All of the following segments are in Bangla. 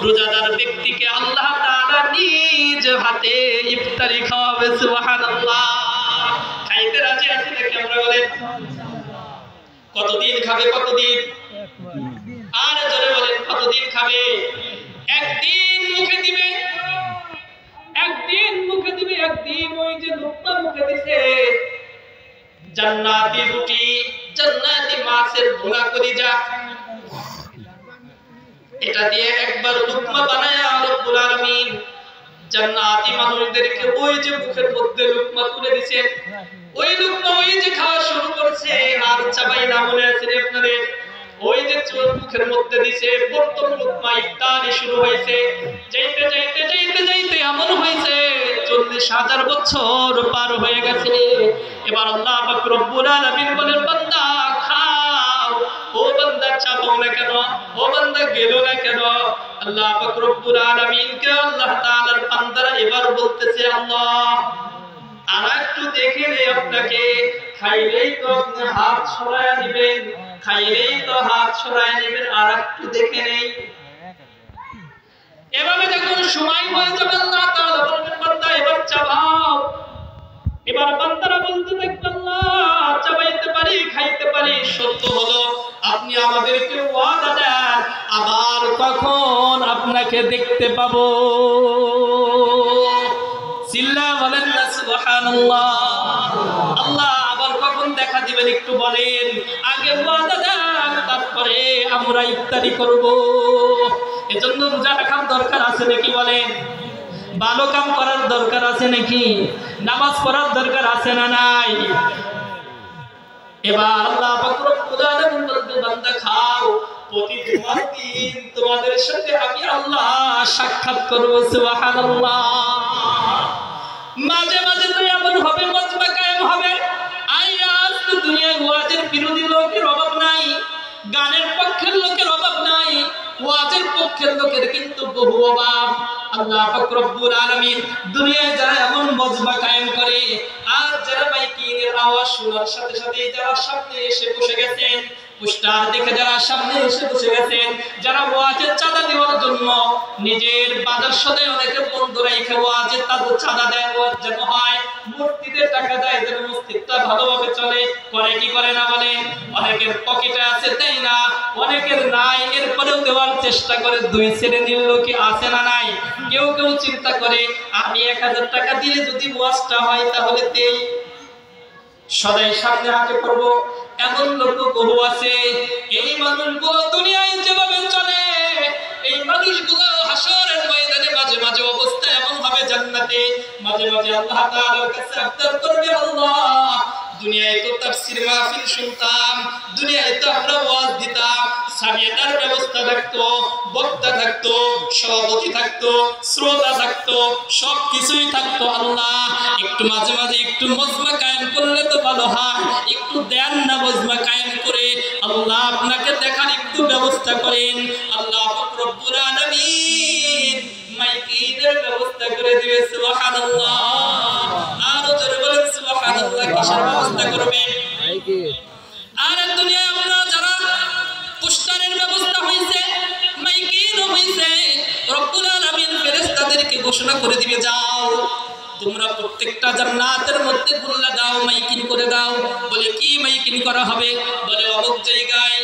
রোজাদার ব্যক্তিকে আল্লাহ তাআলা নিজ হাতে ইফতারি খাওয়াবে। সুবহানাল্লাহ। খাইতে রাজি আছি নাকি আমরা বলেন? কতদিন খাবে? কতদিন? আর জোরে বলেন কতদিন খাবে? একদিন মুখে দিবে, একদিন মুখে দিবে, একদিন ওই যে লুকমা মুখে দিছে জান্নাতি রুটি, জান্নাতি মাছের ভুনা কলিজা, এটা দিয়ে একবার লুকমা বানায়া রব্বুল আলামিন জান্নাতি মানুষদেরকে ওই যে মুখের মধ্যে লুকমা তুলে দিয়েছেন, ওই লুকমা ওই যে খাওয়া শুরু করছে আর চাবাই না, মনে আছে আপনাদের? ওই যে চোর মুখের মধ্যে দিছে, প্রথম লুকমা ইফতারি শুরু হয়েছে, যাইতে যাইতে যাইতে যাইতে এমন হয়েছে 40,000 বছর পার হয়ে গেছে। এবার আল্লাহ পাক রব্বুল আলামিন বলেন, বান্দা খাও। ও বান্দা চাবাও না কেন? ও বান্দা গেল না কেন? আল্লাহ পাক রব্বুল আলামিন কে আল্লাহ তাআলার বান্দারা এবার বলতেছে, আল্লাহ আর একটু দেখে নেই আপনাকে, খাইলেই তো আপনি হাত সরায় নেবেন, খাইলেই তো হাত সরায় নেবেন, আর একটু দেখে নেই। এভাবে যখন সময় হয়ে যাবে আল্লাহ তাআলা বলবেন, বান্দা এবার চাবাও। এবার বান্দারা বলতে থাকবে, আল্লাহ চাবাইতে পারি, খাইতে পারি, সত্য হলো আপনি আমাদেরকে ওয়াদা দেন আবার কখন আপনাকে দেখতে পাবো। চিল্লা বলেন না সুবহানাল্লাহ। আল্লাহ আবার কখন দেখা দিবেন একটু বলেন, আগে ওয়াদা দেন তারপরে আমরা ইফতারি করব। এজন্য রোজা রাখার দরকার আছে নাকি বলেন? ভালো কাম করার দরকার আছে নাকি? নামাজ পড়ার দরকার আছে না নাই? এবার আল্লাহ পাক রব্বুল আলামিন বলবে, বান্দা খাও, প্রতি জুমার দিন তোমাদের সাথে আমি আল্লাহ সাক্ষাৎ করব। সুবহানাল্লাহ। মাঝে মাঝে তো এমন হবে, মজমা কায়েম হবে। আজ তো দুনিয়ায় ওয়াজের বিরোধী লোকের অভাব নাই, গানের পক্ষের লোকের অভাব নাই, ওয়াজের পক্ষের লোকের কিন্তু বহু অভাব। আল্লাহ পাক রব্বুল আলামিন দুনিয়ায় যারা এমন মজমা কায়েম করে, আর যারা মাইকিনের আওয়াজ শোনার সাথে সাথে যারা সামনে এসে বসে গেছেন, পোস্টার দেখে যারা সামনে এসে বসে গেছেন, যারা ওয়াজের চাঁদা দেওয়ার জন্য নিজের বাজার সদায় অনেকে বন্ধ রেখে ওয়াজের তাদের চাঁদা দেয়, ওয়াজ যেন হয়, মসজিদে টাকা দেয় যেন মসজিদটা ভালোভাবে চলে, করে কি করে না বলেন? অনেকের পকেটে আছে দেয় না, অনেকের নাই, এরপরেও দেওয়ার চেষ্টা করে। দুই শ্রেণীর লোক আছে না নাই? কেউ কেউ চিন্তা করে আমি 1000 টাকা দিলে যদি ওয়াজটা হয় তাহলে দেই, সদাই সামনে হাতে করবো, এমন লোক বহু আছে। এই মানুষগুলো দুনিয়ায় যেভাবে চলে, এই মানুষগুলো হাসরের ময়দানে মাঝে মাঝে অবস্থা এমন হবে জান্নাতে, মাঝে মাঝে আল্লাহ তাআলার কাছে আবদার করবে, আল্লাহ দুনিয়ায় তো তাফসীর মাহফিল শুনতাম, দুনিয়ায় তো আমরা ওয়াজ দিতাম, সামিয়ানার ব্যবস্থা থাকতো, বক্তা থাকতো, সভাপতি থাকতো, শ্রোতা থাকতো, সব কিছুই থাকতো। আল্লাহ একটু মাঝে মাঝে একটু মজমা কায়েম করলে তো ভালো হয়, একটু দেন না মজমা কায়েম করে, আল্লাহ আপনাকে দেখার একটু ব্যবস্থা করেন। আল্লাহ রব্বুল আলামিন মাইকিনের ব্যবস্থা করে দিবে। সুবহানাল্লাহ। আর জোরে বলেন সুবহানাল্লাহ। কিসের ব্যবস্থা করবেন? আর দুনিয়ায় আমরা যারা পোস্টারের ব্যবস্থা হয়েছে, মাইকিন হয়েছে, রব্বুল আলামিন ফেরেশতাদেরকে ঘোষণা করে দিবে, যাও তোমরা প্রত্যেকটা জান্নাতের মধ্যে ঘুরলা দাও, মাইকিন করে দাও। বলে কি মাইকিন করা হবে? বলে অমুক জায়গায়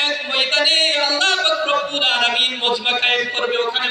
এক ময়দানে আল্লাহ পাক রব্বুল আলামিন মজমা কায়েম করবে, ওখানে